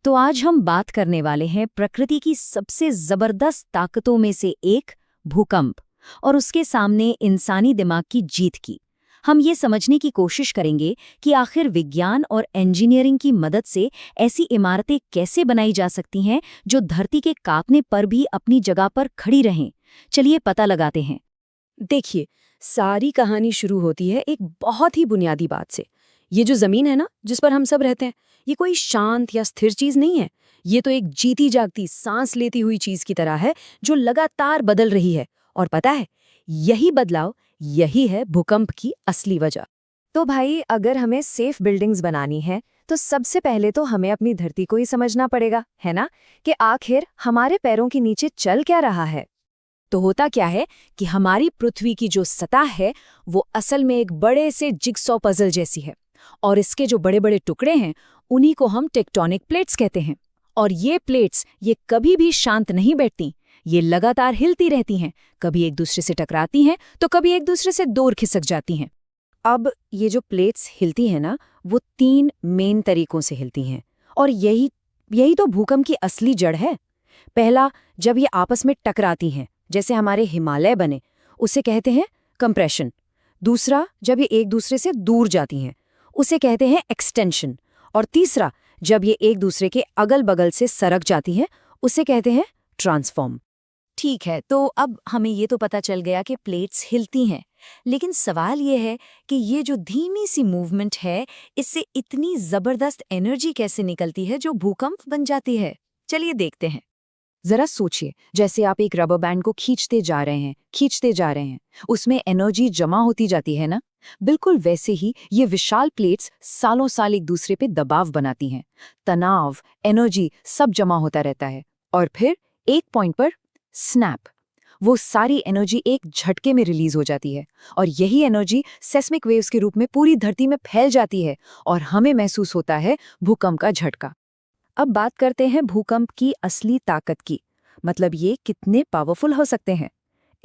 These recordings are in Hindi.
तो आज हम बात करने वाले हैं प्रकृति की सबसे जबरदस्त ताकतों में से एक, भूकंप, और उसके सामने इंसानी दिमाग की जीत की। हम ये समझने की कोशिश करेंगे कि आखिर विज्ञान और इंजीनियरिंग की मदद से ऐसी इमारतें कैसे बनाई जा सकती हैं जो धरती के कांपने पर भी अपनी जगह पर खड़ी रहें। चलिए पता लगाते हैं। देखिए, सारी कहानी शुरू होती है एक बहुत ही बुनियादी बात से। ये जो जमीन है ना, जिस पर हम सब रहते हैं, ये कोई शांत या स्थिर चीज नहीं है। ये तो एक जीती जागती, सांस लेती हुई चीज की तरह है जो लगातार बदल रही है। और पता है, यही बदलाव, यही है भूकंप की असली वजह। तो भाई, अगर हमें सेफ बिल्डिंग्स बनानी है तो सबसे पहले तो हमें अपनी धरती को ही समझना पड़ेगा, है ना, कि आखिर हमारे पैरों के नीचे चल क्या रहा है। तो होता क्या है कि हमारी पृथ्वी की जो सतह है वो असल में एक बड़े से जिगसॉ पजल जैसी है, और इसके जो बड़े बड़े टुकड़े हैं उन्हीं को हम टेक्टोनिक प्लेट्स कहते हैं। और ये प्लेट्स ये कभी भी शांत नहीं बैठती, ये लगातार हिलती रहती हैं, कभी एक दूसरे से टकराती हैं तो कभी एक दूसरे से दूर खिसक जाती हैं। अब ये जो प्लेट्स हिलती हैं ना, वो 3 मेन तरीकों से हिलती हैं, और यही तो भूकंप की असली जड़ है। पहला, जब ये आपस में टकराती हैं, जैसे हमारे हिमालय बने, उसे कहते हैं कंप्रेशन। दूसरा, जब ये एक दूसरे से दूर जाती हैं, उसे कहते हैं एक्सटेंशन। और तीसरा, जब ये एक दूसरे के अगल बगल से सरक जाती हैं, उसे कहते हैं ट्रांसफॉर्म। ठीक है, तो अब हमें ये तो पता चल गया कि प्लेट्स हिलती हैं, लेकिन सवाल ये है कि ये जो धीमी सी मूवमेंट है, इससे इतनी जबरदस्त एनर्जी कैसे निकलती है जो भूकंप बन जाती है। चलिए देखते हैं। जरा सोचिए, जैसे आप एक रबर बैंड को खींचते जा रहे हैं, उसमें एनर्जी जमा होती जाती है ना। बिल्कुल वैसे ही ये विशाल प्लेट्स सालों साल एक दूसरे पे दबाव बनाती हैं। तनाव, एनर्जी सब जमा होता रहता है, और फिर एक पॉइंट पर स्नैप, वो सारी एनर्जी एक झटके में रिलीज हो जाती है, और यही एनर्जी सेस्मिक वेव्स के रूप में पूरी धरती में फैल जाती है, और हमें महसूस होता है भूकंप का झटका। अब बात करते हैं भूकंप की असली ताकत की, मतलब ये कितने पावरफुल हो सकते हैं।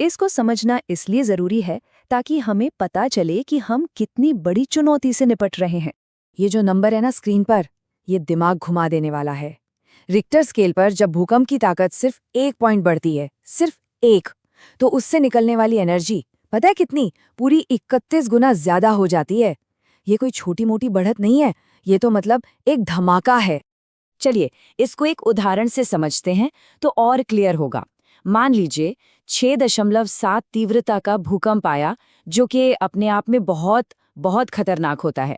इसको समझना इसलिए जरूरी है ताकि हमें पता चले कि हम कितनी बड़ी चुनौती से निपट रहे हैं। ये जो नंबर है ना स्क्रीन पर, ये दिमाग घुमा देने वाला है। रिक्टर स्केल पर जब भूकंप की ताकत सिर्फ 1 पॉइंट बढ़ती है, सिर्फ 1, तो उससे निकलने वाली एनर्जी पता है कितनी? पूरी 31 गुना ज्यादा हो जाती है। ये कोई छोटी मोटी बढ़त नहीं है, ये तो मतलब एक धमाका है। चलिए इसको एक उदाहरण से समझते हैं तो और क्लियर होगा। मान लीजिए 6.7 तीव्रता का भूकंप आया, जो कि अपने आप में बहुत बहुत खतरनाक होता है।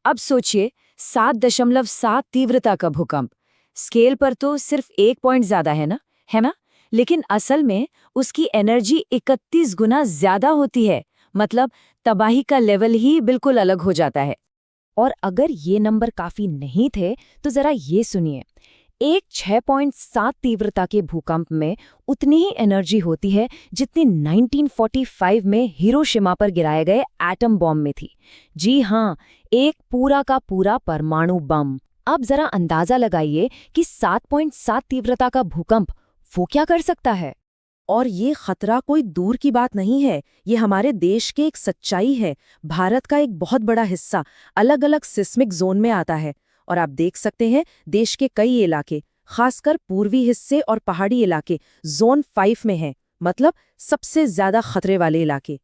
अब सोचिए 7.7 तीव्रता का भूकंप, स्केल पर तो सिर्फ 1 पॉइंट ज्यादा है ना, लेकिन असल में उसकी एनर्जी 31 गुना ज्यादा होती है। मतलब तबाही का लेवल ही बिल्कुल अलग हो जाता है। और अगर ये नंबर काफी नहीं थे तो जरा ये सुनिए, एक 6.7 तीव्रता के भूकंप में उतनी ही एनर्जी होती है जितनी 1945 में हिरोशिमा पर गिराए गए एटम बॉम्ब में थी। जी हाँ, एक पूरा का पूरा परमाणु बम। अब जरा अंदाजा लगाइए कि 7.7 तीव्रता का भूकंप वो क्या कर सकता है। और ये खतरा कोई दूर की बात नहीं है, ये हमारे देश की एक सच्चाई है। भारत का एक बहुत बड़ा हिस्सा अलग अलग सिस्मिक जोन में आता है, और आप देख सकते हैं देश के कई इलाके, खासकर पूर्वी हिस्से और पहाड़ी इलाके, जोन 5 में हैं, मतलब सबसे ज्यादा खतरे वाले इलाके।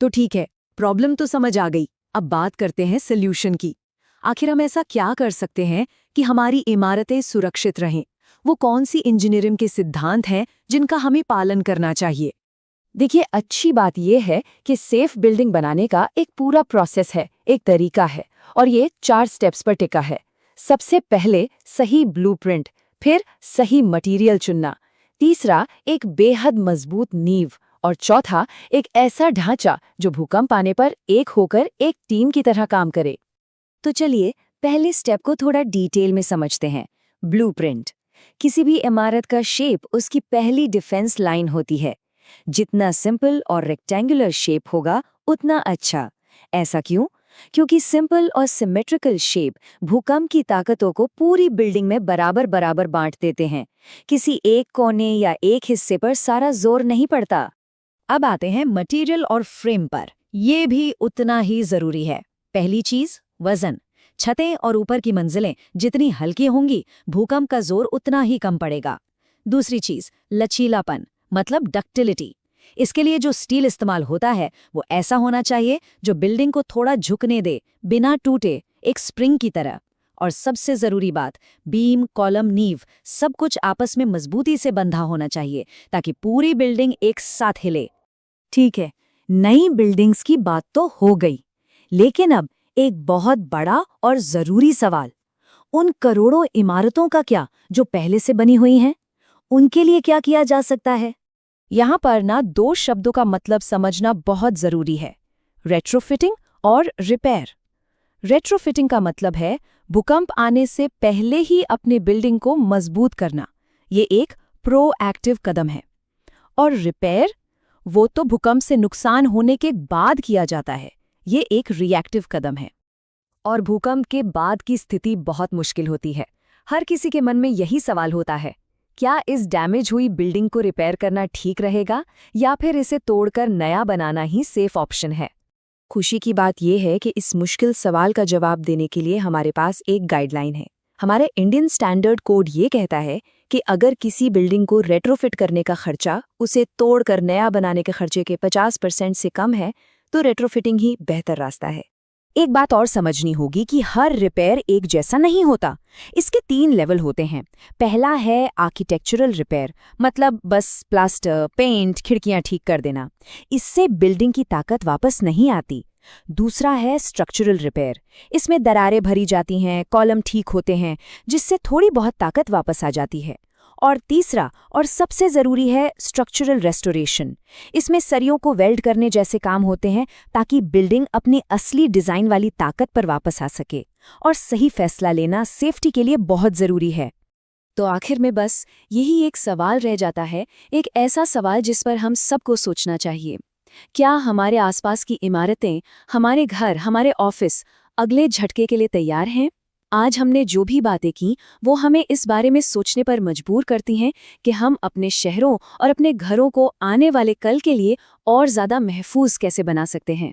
तो ठीक है, प्रॉब्लम तो समझ आ गई। अब बात करते हैं सॉल्यूशन की। आखिर हम ऐसा क्या कर सकते हैं कि हमारी इमारतें सुरक्षित रहें? वो कौन सी इंजीनियरिंग के सिद्धांत हैं जिनका हमें पालन करना चाहिए? देखिए, अच्छी बात यह है कि सेफ बिल्डिंग बनाने का एक पूरा प्रोसेस है, एक तरीका है, और ये 4 स्टेप्स पर टिका है। सबसे पहले सही ब्लूप्रिंट, फिर सही मटेरियल चुनना, तीसरा एक बेहद मजबूत नींव, और चौथा एक ऐसा ढांचा जो भूकंप आने पर एक होकर एक टीम की तरह काम करे। तो चलिए पहले स्टेप को थोड़ा डिटेल में समझते हैं। ब्लूप्रिंट। किसी भी इमारत का शेप उसकी पहली डिफेंस लाइन होती है। जितना सिंपल और रेक्टेंगुलर शेप होगा उतना अच्छा। ऐसा क्यों? क्योंकि सिंपल और सिमेट्रिकल शेप भूकंप की ताकतों को पूरी बिल्डिंग में बराबर बराबर बांट देते हैं। किसी एक कोने या एक हिस्से पर सारा जोर नहीं पड़ता। अब आते हैं मटेरियल और फ्रेम पर। ये भी उतना ही जरूरी है। पहली चीज, वजन। छतें और ऊपर की मंजिलें जितनी हल्की होंगी, भूकंप का जोर उतना ही कम पड़ेगा। दूसरी चीज, लचीलापन, मतलब डक्टिलिटी। इसके लिए जो स्टील इस्तेमाल होता है वो ऐसा होना चाहिए जो बिल्डिंग को थोड़ा झुकने दे, बिना टूटे, एक स्प्रिंग की तरह। और सबसे जरूरी बात, बीम, कॉलम, नींव सब कुछ आपस में मजबूती से बंधा होना चाहिए ताकि पूरी बिल्डिंग एक साथ हिले। ठीक है, नई बिल्डिंग्स की बात तो हो गई, लेकिन अब एक बहुत बड़ा और जरूरी सवाल, उन करोड़ों इमारतों का क्या जो पहले से बनी हुई हैं? उनके लिए क्या किया जा सकता है? यहाँ पर ना 2 शब्दों का मतलब समझना बहुत जरूरी है, रेट्रोफिटिंग और रिपेयर। रेट्रोफिटिंग का मतलब है भूकंप आने से पहले ही अपने बिल्डिंग को मजबूत करना, ये एक प्रोएक्टिव कदम है। और रिपेयर, वो तो भूकंप से नुकसान होने के बाद किया जाता है, ये एक रिएक्टिव कदम है। और भूकंप के बाद की स्थिति बहुत मुश्किल होती है। हर किसी के मन में यही सवाल होता है, क्या इस डैमेज हुई बिल्डिंग को रिपेयर करना ठीक रहेगा या फिर इसे तोड़कर नया बनाना ही सेफ ऑप्शन है? खुशी की बात यह है कि इस मुश्किल सवाल का जवाब देने के लिए हमारे पास एक गाइडलाइन है। हमारे इंडियन स्टैंडर्ड कोड ये कहता है कि अगर किसी बिल्डिंग को रेट्रोफिट करने का खर्चा उसे तोड़कर नया बनाने के खर्चे के 50% से कम है, तो रेट्रोफिटिंग ही बेहतर रास्ता है। एक बात और समझनी होगी कि हर रिपेयर एक जैसा नहीं होता। इसके 3 लेवल होते हैं। पहला है आर्किटेक्चरल रिपेयर, मतलब बस प्लास्टर, पेंट, खिड़कियां ठीक कर देना। इससे बिल्डिंग की ताकत वापस नहीं आती। दूसरा है स्ट्रक्चरल रिपेयर, इसमें दरारें भरी जाती हैं, कॉलम ठीक होते हैं, जिससे थोड़ी बहुत ताकत वापस आ जाती है। और तीसरा और सबसे ज़रूरी है स्ट्रक्चरल रेस्टोरेशन। इसमें सरियों को वेल्ड करने जैसे काम होते हैं ताकि बिल्डिंग अपनी असली डिज़ाइन वाली ताकत पर वापस आ सके। और सही फैसला लेना सेफ्टी के लिए बहुत ज़रूरी है। तो आखिर में बस यही एक सवाल रह जाता है, एक ऐसा सवाल जिस पर हम सबको सोचना चाहिए। क्या हमारे आसपास की इमारतें, हमारे घर, हमारे ऑफिस अगले झटके के लिए तैयार हैं? आज हमने जो भी बातें की वो हमें इस बारे में सोचने पर मजबूर करती हैं कि हम अपने शहरों और अपने घरों को आने वाले कल के लिए और ज़्यादा महफूज कैसे बना सकते हैं।